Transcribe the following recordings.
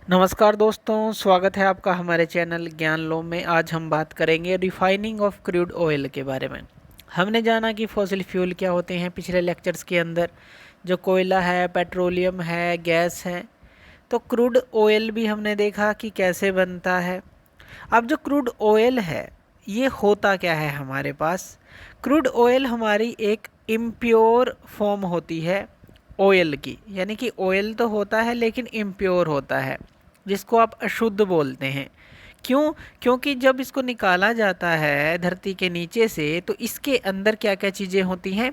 नमस्कार दोस्तों, स्वागत है आपका हमारे चैनल ज्ञान लो में। आज हम बात करेंगे रिफाइनिंग ऑफ क्रूड ऑयल के बारे में। हमने जाना कि फॉसिल फ्यूल क्या होते हैं पिछले लेक्चर्स के अंदर। जो कोयला है, पेट्रोलियम है, गैस है। तो क्रूड ऑयल भी हमने देखा कि कैसे बनता है। अब जो क्रूड ऑयल है ये होता क्या है हमारे पास। क्रूड ऑयल हमारी एक इम्प्योर फॉर्म होती है ऑयल की, यानी कि ऑयल तो होता है लेकिन इम्प्योर होता है, जिसको आप अशुद्ध बोलते हैं। क्यों? क्योंकि जब इसको निकाला जाता है धरती के नीचे से तो इसके अंदर क्या क्या चीज़ें होती हैं।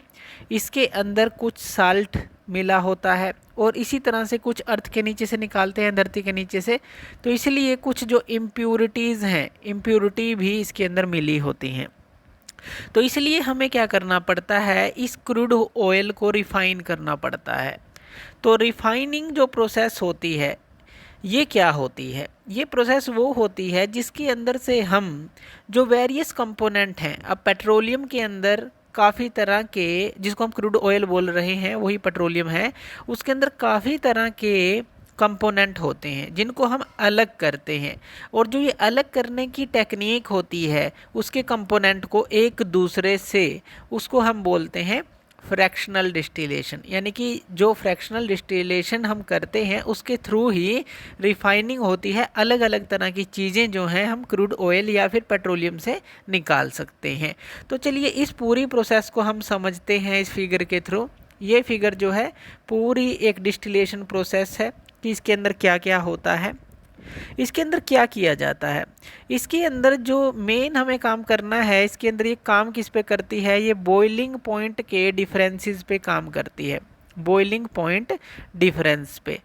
इसके अंदर कुछ साल्ट मिला होता है और इसी तरह से कुछ अर्थ के नीचे से निकालते हैं, धरती के नीचे से। तो इसलिए कुछ जो इम्प्यूरिटीज़ हैं, इम्प्यूरिटी भी इसके अंदर मिली होती हैं। तो इसलिए हमें क्या करना पड़ता है, इस क्रूड ऑयल को रिफाइन करना पड़ता है। तो रिफाइनिंग जो प्रोसेस होती है ये क्या होती है? ये प्रोसेस वो होती है जिसके अंदर से हम जो वेरियस कंपोनेंट हैं, अब पेट्रोलियम के अंदर काफ़ी तरह के, जिसको हम क्रूड ऑयल बोल रहे हैं वही पेट्रोलियम है, उसके अंदर काफ़ी तरह के कंपोनेंट होते हैं जिनको हम अलग करते हैं। और जो ये अलग करने की टेक्निक होती है उसके कंपोनेंट को एक दूसरे से, उसको हम बोलते हैं फ्रैक्शनल डिस्टिलेशन। यानी कि जो फ्रैक्शनल डिस्टिलेशन हम करते हैं उसके थ्रू ही रिफाइनिंग होती है। अलग अलग तरह की चीज़ें जो हैं हम क्रूड ऑयल या फिर पेट्रोलियम से निकाल सकते हैं। तो चलिए इस पूरी प्रोसेस को हम समझते हैं इस फिगर के थ्रू। ये फिगर जो है पूरी एक डिस्टिलेशन प्रोसेस है कि इसके अंदर क्या क्या होता है, इसके अंदर क्या किया जाता है। इसके अंदर जो मेन हमें काम करना है, इसके अंदर ये काम किस पे करती है, ये बॉइलिंग पॉइंट के डिफरेंसेस पे काम करती है। बॉइलिंग पॉइंट डिफरेंस पे।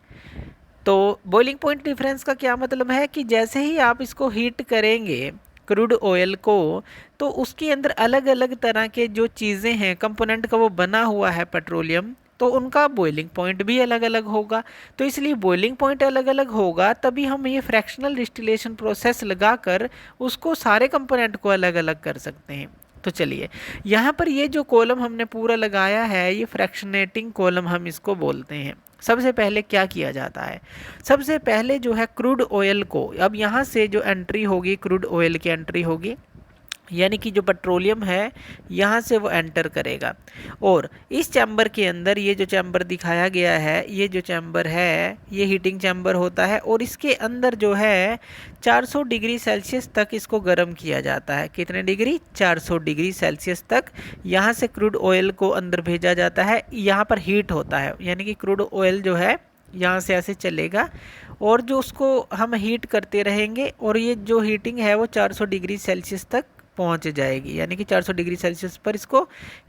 तो बॉइलिंग पॉइंट डिफरेंस का क्या मतलब है कि जैसे ही आप इसको हीट करेंगे क्रूड ऑयल को, तो उसके अंदर अलग अलग तरह के जो चीज़ें हैं, कंपोनेंट का वो बना हुआ है पेट्रोलियम, तो उनका बॉइलिंग पॉइंट भी अलग अलग होगा। तो इसलिए बॉइलिंग पॉइंट अलग अलग होगा तभी हम ये फ्रैक्शनल डिस्टिलेशन प्रोसेस लगाकर उसको सारे कंपोनेंट को अलग अलग कर सकते हैं। तो चलिए यहाँ पर ये जो कॉलम हमने पूरा लगाया है ये फ्रैक्शनेटिंग कॉलम हम इसको बोलते हैं। सबसे पहले क्या किया जाता है, सबसे पहले जो है क्रूड ऑयल को, अब यहाँ से जो एंट्री होगी क्रूड ऑयल की एंट्री होगी, यानी कि जो पेट्रोलियम है यहाँ से वो एंटर करेगा। और इस चैम्बर के अंदर, ये जो चैम्बर दिखाया गया है, ये जो चैम्बर है ये हीटिंग चैम्बर होता है और इसके अंदर जो है 400 डिग्री सेल्सियस तक इसको गर्म किया जाता है। कितने डिग्री? 400 डिग्री सेल्सियस तक यहाँ से क्रूड ऑयल को अंदर भेजा जाता है। यहाँ पर हीट होता है, यानी कि क्रूड ऑयल जो है यहाँ से ऐसे चलेगा और जो उसको हम हीट करते रहेंगे और ये जो हीटिंग है वो 400 डिग्री सेल्सियस तक पहुंच जाएगी। यानी कि 400 डिग्री सेल्सियस पर इसको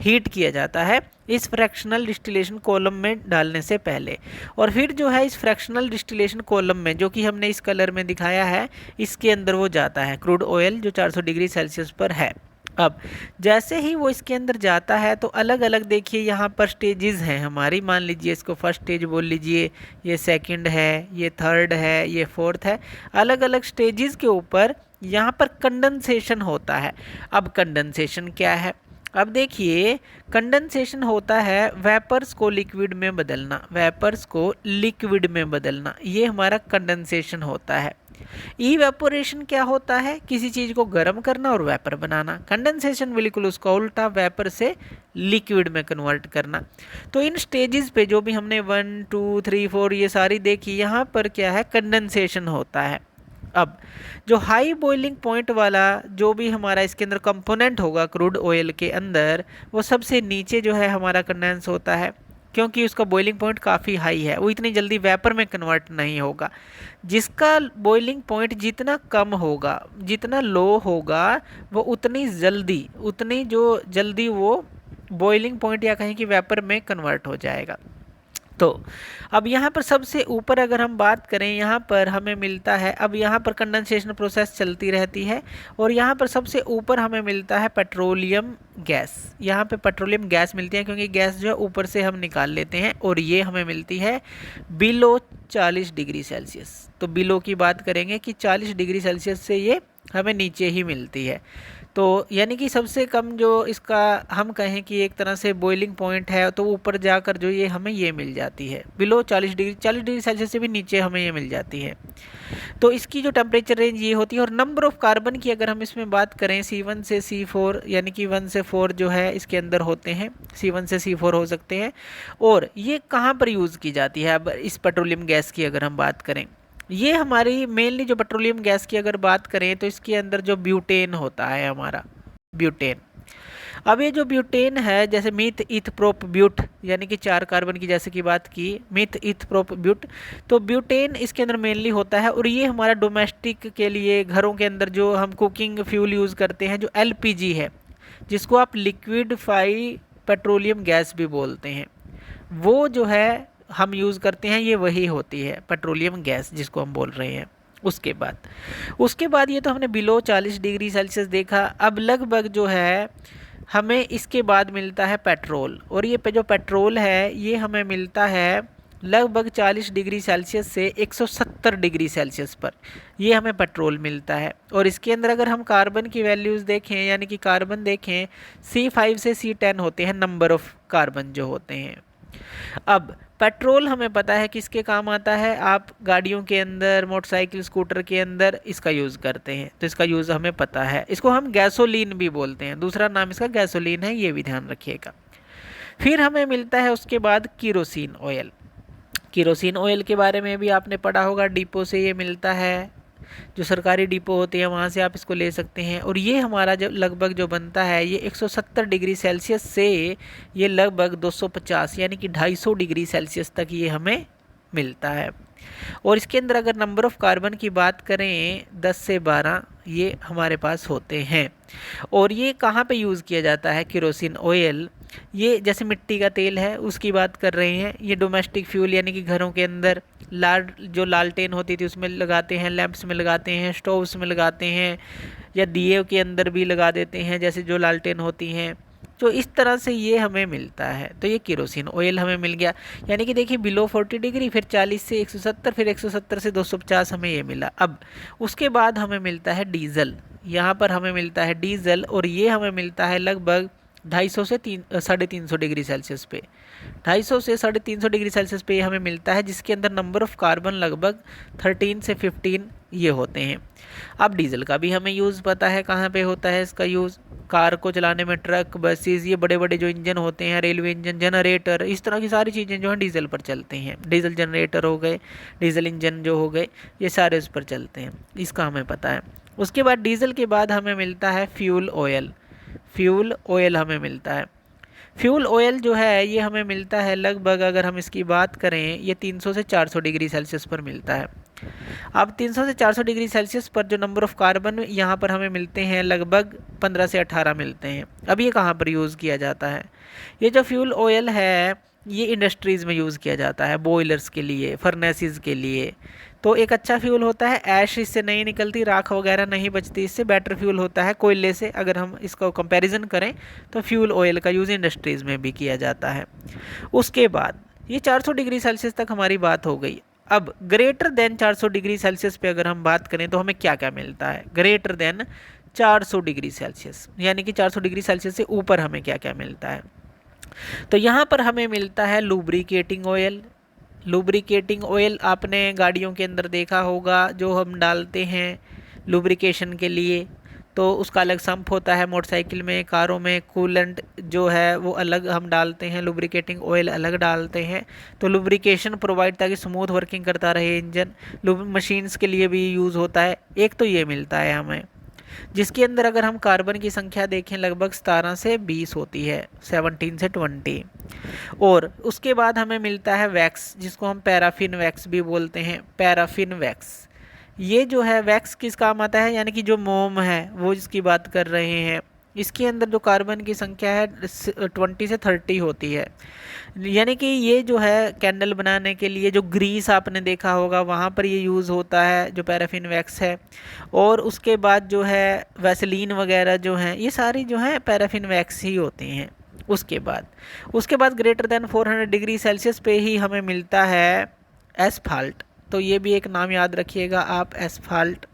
हीट किया जाता है इस फ्रैक्शनल डिस्टिलेशन कॉलम में डालने से पहले। और फिर जो है इस फ्रैक्शनल डिस्टिलेशन कॉलम में, जो कि हमने इस कलर में दिखाया है, इसके अंदर वो जाता है क्रूड ऑयल जो 400 डिग्री सेल्सियस पर है। अब जैसे ही वो इसके अंदर जाता है तो अलग अलग, देखिए यहाँ पर स्टेजेस हैं हमारी। मान लीजिए इसको फर्स्ट स्टेज बोल लीजिए, ये सेकंड है, ये थर्ड है, ये फोर्थ है। अलग अलग स्टेजेस के ऊपर यहाँ पर कंडेंसेशन होता है। अब कंडेंसेशन क्या है? अब देखिए कंडेंसेशन होता है वेपर्स को लिक्विड में बदलना, वेपर्स को लिक्विड में बदलना, ये हमारा कंडेंसेशन होता है। इवेपोरेशन क्या होता है? किसी चीज़ को गर्म करना और वेपर बनाना। कंडेंसेशन बिल्कुल उसका उल्टा, वेपर से लिक्विड में कन्वर्ट करना। तो इन स्टेजेस पे जो भी हमने 1 2 3 4 ये सारी देखी, यहाँ पर क्या है? कंडेंसेशन होता है। अब जो हाई बॉइलिंग पॉइंट वाला जो भी हमारा इसके अंदर कंपोनेंट होगा क्रूड ऑयल के अंदर, वो सबसे नीचे जो है हमारा कंडेंस होता है, क्योंकि उसका बॉइलिंग पॉइंट काफ़ी हाई है, वो इतनी जल्दी वेपर में कन्वर्ट नहीं होगा। जिसका बॉइलिंग पॉइंट जितना कम होगा, जितना लो होगा, वो उतनी जो जल्दी वो बॉइलिंग पॉइंट या कहें कि वेपर में कन्वर्ट हो जाएगा। तो अब यहाँ पर सबसे ऊपर अगर हम बात करें, यहाँ पर हमें मिलता है, अब यहाँ पर कंडेंसेशन प्रोसेस चलती रहती है और यहाँ पर सबसे ऊपर हमें मिलता है पेट्रोलियम गैस। यहाँ पे पेट्रोलियम गैस मिलती है क्योंकि गैस जो है ऊपर से हम निकाल लेते हैं, और ये हमें मिलती है बिलो 40 डिग्री सेल्सियस। तो बिलो की बात करेंगे कि 40 डिग्री सेल्सियस से ये हमें नीचे ही मिलती है। तो यानी कि सबसे कम जो इसका हम कहें कि एक तरह से बॉइलिंग पॉइंट है, तो ऊपर जाकर जो ये हमें ये मिल जाती है बिलो 40 डिग्री सेल्सियस से भी नीचे हमें ये मिल जाती है। तो इसकी जो टेम्परेचर रेंज ये होती है। और नंबर ऑफ कार्बन की अगर हम इसमें बात करें, C1 से C4 यानी कि 1 से 4 जो है इसके अंदर होते हैं, C1 से C4 हो सकते हैं। और ये कहाँ पर यूज़ की जाती है अब इस पेट्रोलियम गैस की अगर हम बात करें, ये हमारी मेनली जो पेट्रोलियम गैस की अगर बात करें तो इसके अंदर जो ब्यूटेन होता है हमारा, ब्यूटेन। अब ये जो ब्यूटेन है, जैसे मीथ इथ प्रोप ब्यूट यानी कि 4 कार्बन की जैसे कि बात की, मीथ इथ प्रोप ब्यूट, तो ब्यूटेन इसके अंदर मेनली होता है। और ये हमारा डोमेस्टिक के लिए घरों के अंदर जो हम कुकिंग फ्यूल यूज़ करते हैं, जो LPG है, जिसको आप लिक्विडफाई पेट्रोलियम गैस भी बोलते हैं, वो जो है हम यूज़ करते हैं, ये वही होती है पेट्रोलियम गैस जिसको हम बोल रहे हैं। उसके बाद ये तो हमने बिलो 40 डिग्री सेल्सियस देखा। अब लगभग जो है हमें इसके बाद मिलता है पेट्रोल, और ये जो पेट्रोल है ये हमें मिलता है लगभग 40 डिग्री सेल्सियस से 170 डिग्री सेल्सियस पर, ये हमें पेट्रोल मिलता है। और इसके अंदर अगर हम कार्बन की वैल्यूज़ देखें, यानी कि कार्बन देखें, C5 से C10 होते हैं नंबर ऑफ़ कार्बन जो होते हैं। अब पेट्रोल हमें पता है किसके काम आता है, आप गाड़ियों के अंदर, मोटरसाइकिल, स्कूटर के अंदर इसका यूज़ करते हैं, तो इसका यूज़ हमें पता है। इसको हम गैसोलीन भी बोलते हैं, दूसरा नाम इसका गैसोलीन है, ये भी ध्यान रखिएगा। फिर हमें मिलता है उसके बाद किरोसिन ऑयल। किरोसिन ऑयल के बारे में भी आपने पढ़ा होगा, डिपो से ये मिलता है, जो सरकारी डिपो होते हैं वहाँ से आप इसको ले सकते हैं। और ये हमारा जो लगभग जो बनता है, ये 170 डिग्री सेल्सियस से ये लगभग 250 यानी कि 250 डिग्री सेल्सियस तक ये हमें मिलता है। और इसके अंदर अगर नंबर ऑफ़ कार्बन की बात करें 10 से 12 ये हमारे पास होते हैं। और ये कहाँ पे यूज़ किया जाता है किरोसिन ऑयल, ये जैसे मिट्टी का तेल है उसकी बात कर रहे हैं, ये डोमेस्टिक फ्यूल यानी कि घरों के अंदर जो लालटेन होती थी उसमें लगाते हैं, लैंप्स में लगाते हैं, स्टोव्स में लगाते हैं, या दिए के अंदर भी लगा देते हैं जैसे जो लालटेन होती हैं। तो इस तरह से ये हमें मिलता है। तो ये केरोसिन ऑयल हमें मिल गया, यानी कि देखिए बिलो 40 डिग्री, फिर 40 से 170, फिर 170 से 250 हमें ये मिला। अब उसके बाद हमें मिलता है डीजल, यहाँ पर हमें मिलता है डीजल, और ये हमें मिलता है लगभग 250 से 350 डिग्री सेल्सियस पे, 250 से 350 डिग्री सेल्सियस पे ये हमें मिलता है, जिसके अंदर नंबर ऑफ़ कार्बन लगभग 13 से 15 ये होते हैं। अब डीजल का भी हमें यूज़ पता है, कहाँ पे होता है इसका यूज़, कार को चलाने में, ट्रक, बसेस, ये बड़े बड़े जो इंजन होते हैं, रेलवे इंजन, जनरेटर, इस तरह की सारी चीज़ें जो हैं डीजल पर चलते हैं। डीजल जनरेटर हो गए, डीजल इंजन जो हो गए, ये सारे उस पर चलते हैं, इसका हमें पता है। उसके बाद डीजल के बाद हमें मिलता है फ्यूल ऑयल। फ्यूल ऑयल हमें मिलता है। फ्यूल ऑयल जो है ये हमें मिलता है लगभग, अगर हम इसकी बात करें, ये 300 से 400 डिग्री सेल्सियस पर मिलता है। अब 300 से 400 डिग्री सेल्सियस पर जो नंबर ऑफ़ कार्बन यहाँ पर हमें मिलते हैं लगभग 15 से 18 मिलते हैं। अब ये कहाँ पर यूज़ किया जाता है, ये जो फ्यूल ऑयल है ये इंडस्ट्रीज़ में यूज़ किया जाता है, बॉयलर्स के लिए, फर्नेसेस के लिए। तो एक अच्छा फ्यूल होता है, ऐश इससे नहीं निकलती, राख वगैरह नहीं बचती, इससे बेटर फ्यूल होता है कोयले से। अगर हम इसका कंपैरिजन करें तो फ्यूल ऑयल का यूज़ इंडस्ट्रीज़ में भी किया जाता है। उसके बाद ये 400 डिग्री सेल्सियस तक हमारी बात हो गई। अब ग्रेटर देन 400 डिग्री सेल्सियस पे अगर हम बात करें तो हमें क्या क्या मिलता है, ग्रेटर देन 400 डिग्री सेल्सियस, यानी कि 400 डिग्री सेल्सियस से ऊपर हमें क्या क्या मिलता है। तो यहाँ पर हमें मिलता है लुब्रिकेटिंग ऑयल। लुब्रिकेटिंग ऑयल आपने गाड़ियों के अंदर देखा होगा, जो हम डालते हैं लुब्रिकेशन के लिए, तो उसका अलग सम्प होता है। मोटरसाइकिल में, कारों में कूलेंट जो है वो अलग हम डालते हैं, लुब्रिकेटिंग ऑयल अलग डालते हैं। तो लुब्रिकेशन प्रोवाइड, ताकि स्मूथ वर्किंग करता रहे इंजन। मशीन्स के लिए भी यूज़ होता है। एक तो ये मिलता है हमें, जिसके अंदर अगर हम कार्बन की संख्या देखें लगभग 17 से 20 होती है, 17 से 20। और उसके बाद हमें मिलता है वैक्स, जिसको हम पैराफिन वैक्स भी बोलते हैं। पैराफिन वैक्स ये जो है वैक्स किस काम आता है, यानी कि जो मोम है वो जिसकी बात कर रहे हैं, इसके अंदर जो कार्बन की संख्या है 20 से 30 होती है। यानी कि ये जो है कैंडल बनाने के लिए, जो ग्रीस आपने देखा होगा वहाँ पर ये यूज़ होता है, जो पैराफिन वैक्स है। और उसके बाद जो है वैसलीन वगैरह जो हैं, ये सारी जो है पैराफिन वैक्स ही होती हैं। उसके बाद ग्रेटर देन 400 डिग्री सेल्सियस पे ही हमें मिलता है एस्फाल्ट। तो ये भी एक नाम याद रखिएगा आप, एसफाल्ट,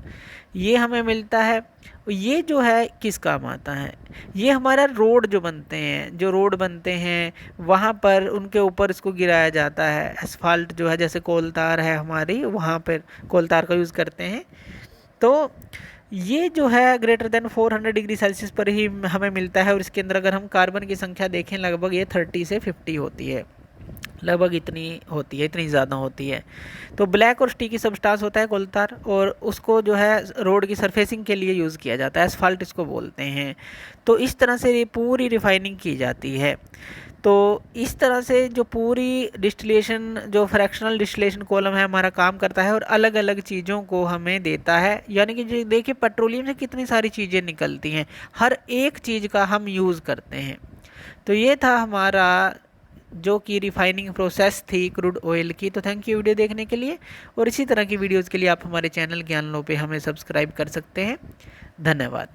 ये हमें मिलता है। ये जो है किस काम आता है, ये हमारा रोड जो बनते हैं, जो रोड बनते हैं वहाँ पर उनके ऊपर इसको गिराया जाता है। एसफाल्ट जो है, जैसे कोलतार है हमारी, वहाँ पर कोलतार का यूज़ करते हैं। तो ये जो है ग्रेटर देन 400 डिग्री सेल्सियस पर ही हमें मिलता है, और इसके अंदर अगर हम कार्बन की संख्या देखें लगभग ये 30 से 50 होती है, लगभग इतनी होती है, इतनी ज़्यादा होती है। तो ब्लैक और स्टिकी सब्सटेंस होता है कोलतार, और उसको जो है रोड की सरफेसिंग के लिए यूज़ किया जाता है, एसफाल्ट इसको बोलते हैं। तो इस तरह से ये पूरी रिफाइनिंग की जाती है। तो इस तरह से जो पूरी डिस्टिलेशन, जो फ्रैक्शनल डिस्टिलेशन कॉलम है हमारा काम करता है, और अलग अलग चीज़ों को हमें देता है। यानी कि जो देखिए पेट्रोलियम से कितनी सारी चीज़ें निकलती हैं, हर एक चीज़ का हम यूज़ करते हैं। तो ये था हमारा जो कि रिफाइनिंग प्रोसेस थी क्रूड ऑयल की। तो थैंक यू वीडियो देखने के लिए, और इसी तरह की वीडियोज़ के लिए आप हमारे चैनल ज्ञान लो पे हमें सब्सक्राइब कर सकते हैं। धन्यवाद।